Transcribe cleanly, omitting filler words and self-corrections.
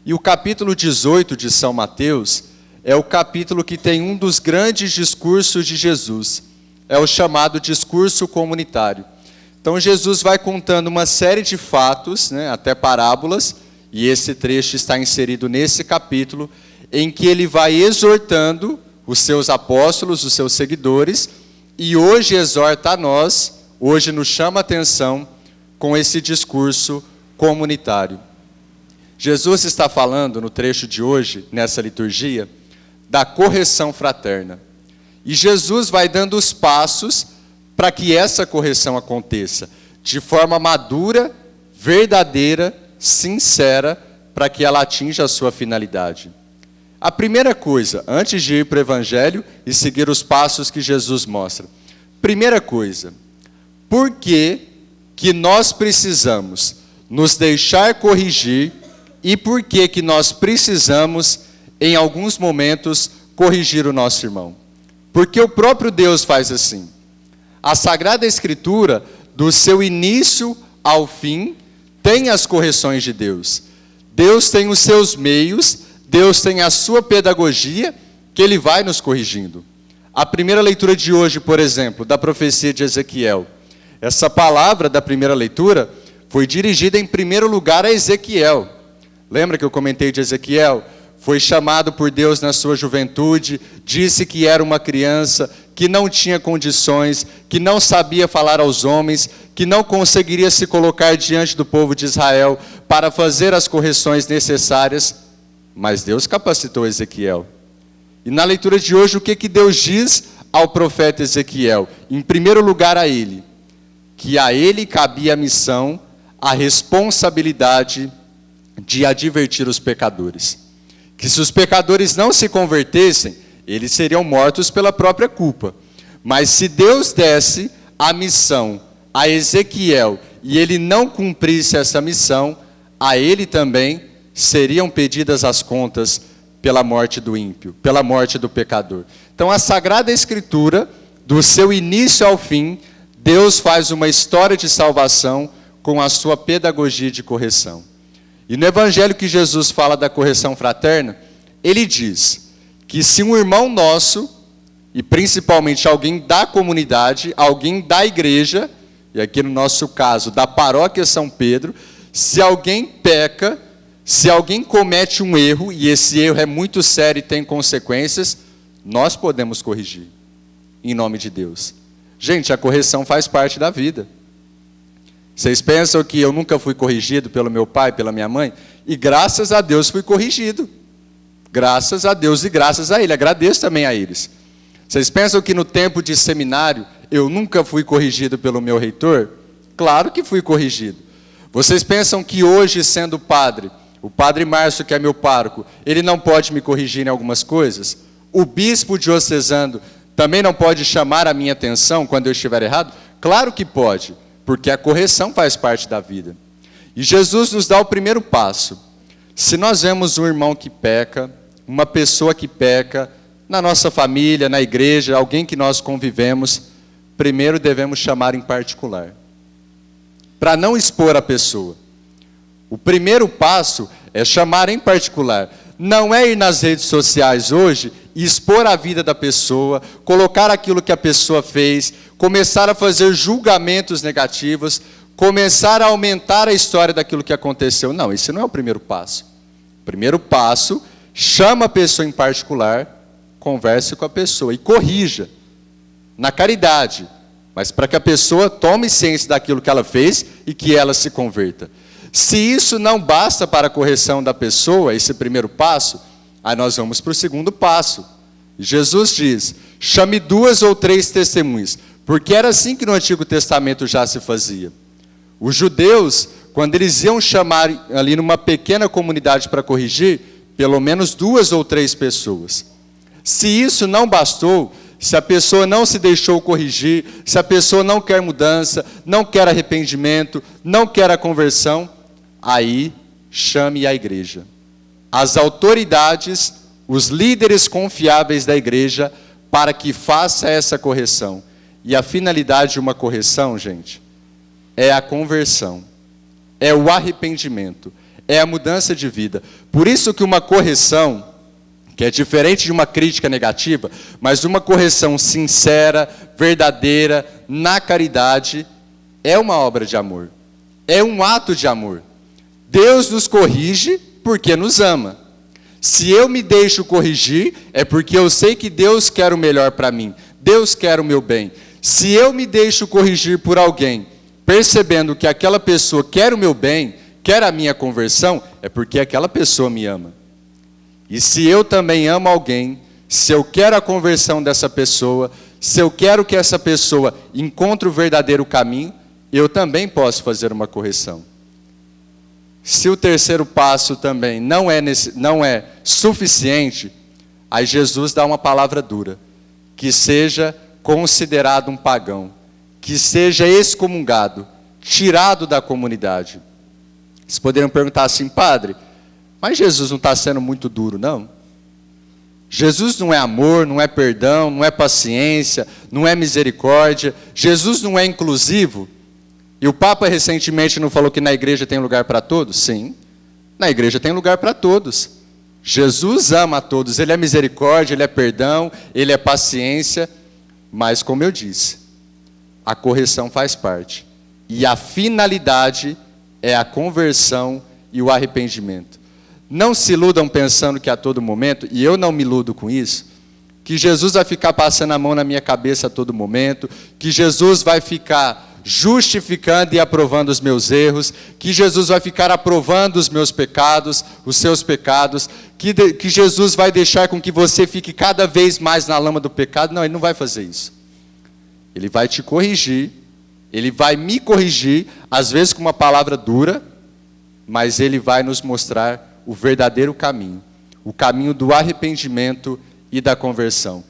E o capítulo 18 de São Mateus é o capítulo que tem um dos grandes discursos de Jesus. É o chamado discurso comunitário. Então Jesus vai contando uma série de fatos, até parábolas, e esse trecho está inserido nesse capítulo, em que ele vai exortando os seus apóstolos, os seus seguidores, e hoje exorta a nós, hoje nos chama a atenção com esse discurso comunitário. Jesus está falando no trecho de hoje, nessa liturgia, da correção fraterna. E Jesus vai dando os passos para que essa correção aconteça, de forma madura, verdadeira, sincera, para que ela atinja a sua finalidade. A primeira coisa, antes de ir para o Evangelho e seguir os passos que Jesus mostra. Primeira coisa, por que nós precisamos nos deixar corrigir e por que nós precisamos, em alguns momentos, corrigir o nosso irmão? Porque o próprio Deus faz assim. A Sagrada Escritura, do seu início ao fim, tem as correções de Deus. Deus tem os seus meios, Deus tem a sua pedagogia, que Ele vai nos corrigindo. A primeira leitura de hoje, por exemplo, da profecia de Ezequiel. Essa palavra da primeira leitura foi dirigida em primeiro lugar a Ezequiel. Lembra que eu comentei de Ezequiel? Foi chamado por Deus na sua juventude, disse que era uma criança, que não tinha condições, que não sabia falar aos homens, que não conseguiria se colocar diante do povo de Israel para fazer as correções necessárias, mas Deus capacitou Ezequiel. E na leitura de hoje, o que Deus diz ao profeta Ezequiel? Em primeiro lugar a ele, que a ele cabia a missão, a responsabilidade de advertir os pecadores. Que se os pecadores não se convertessem, eles seriam mortos pela própria culpa. Mas se Deus desse a missão a Ezequiel e ele não cumprisse essa missão, a ele também seriam pedidas as contas pela morte do ímpio, pela morte do pecador. Então a Sagrada Escritura, do seu início ao fim, Deus faz uma história de salvação com a sua pedagogia de correção. E no Evangelho que Jesus fala da correção fraterna, ele diz que se um irmão nosso, e principalmente alguém da comunidade, alguém da igreja, e aqui no nosso caso, da paróquia São Pedro, se alguém peca, se alguém comete um erro, e esse erro é muito sério e tem consequências, nós podemos corrigir, em nome de Deus. Gente, a correção faz parte da vida. Vocês pensam que eu nunca fui corrigido pelo meu pai, pela minha mãe? E graças a Deus fui corrigido. Graças a Deus e graças a Ele. Agradeço também a eles. Vocês pensam que no tempo de seminário eu nunca fui corrigido pelo meu reitor? Claro que fui corrigido. Vocês pensam que hoje, sendo padre, o padre Márcio, que é meu pároco, ele não pode me corrigir em algumas coisas? O bispo diocesano também não pode chamar a minha atenção quando eu estiver errado? Claro que pode. Porque a correção faz parte da vida. E Jesus nos dá o primeiro passo. Se nós vemos um irmão que peca, uma pessoa que peca, na nossa família, na igreja, alguém que nós convivemos, primeiro devemos chamar em particular. Para não expor a pessoa. O primeiro passo é chamar em particular. Não é ir nas redes sociais hoje e expor a vida da pessoa, colocar aquilo que a pessoa fez, começar a fazer julgamentos negativos, começar a aumentar a história daquilo que aconteceu. Não, esse não é o primeiro passo. O primeiro passo, chama a pessoa em particular, converse com a pessoa e corrija, na caridade, mas para que a pessoa tome ciência daquilo que ela fez e que ela se converta. Se isso não basta para a correção da pessoa, esse primeiro passo, aí nós vamos para o segundo passo. Jesus diz, chame 2 ou 3 testemunhas, porque era assim que no Antigo Testamento já se fazia. Os judeus, quando eles iam chamar ali numa pequena comunidade para corrigir, pelo menos 2 ou 3 pessoas. Se isso não bastou, se a pessoa não se deixou corrigir, se a pessoa não quer mudança, não quer arrependimento, não quer a conversão, aí chame a igreja. As autoridades, os líderes confiáveis da igreja, para que faça essa correção. E a finalidade de uma correção, gente, é a conversão, é o arrependimento, é a mudança de vida. Por isso que uma correção, que é diferente de uma crítica negativa, mas uma correção sincera, verdadeira, na caridade, é uma obra de amor. É um ato de amor. Deus nos corrige porque nos ama. Se eu me deixo corrigir, é porque eu sei que Deus quer o melhor para mim. Deus quer o meu bem. Se eu me deixo corrigir por alguém, percebendo que aquela pessoa quer o meu bem, quer a minha conversão, é porque aquela pessoa me ama. E se eu também amo alguém, se eu quero a conversão dessa pessoa, se eu quero que essa pessoa encontre o verdadeiro caminho, eu também posso fazer uma correção. Se o terceiro passo também não é suficiente, aí Jesus dá uma palavra dura, que seja considerado um pagão, que seja excomungado, tirado da comunidade. Vocês poderiam perguntar assim, padre, mas Jesus não está sendo muito duro, não? Jesus não é amor, não é perdão, não é paciência, não é misericórdia. Jesus não é inclusivo? E o Papa recentemente não falou que na igreja tem lugar para todos? Sim, na igreja tem lugar para todos. Jesus ama a todos, Ele é misericórdia, Ele é perdão, Ele é paciência. Mas, como eu disse, a correção faz parte. E a finalidade é a conversão e o arrependimento. Não se iludam pensando que a todo momento, e eu não me iludo com isso, que Jesus vai ficar passando a mão na minha cabeça a todo momento, que Jesus vai ficar justificando e aprovando os meus erros, que Jesus vai ficar aprovando os meus pecados, os seus pecados, que Jesus vai deixar com que você fique cada vez mais na lama do pecado. Não, Ele não vai fazer isso. Ele vai te corrigir, Ele vai me corrigir, às vezes com uma palavra dura, mas Ele vai nos mostrar o verdadeiro caminho, o caminho do arrependimento e da conversão.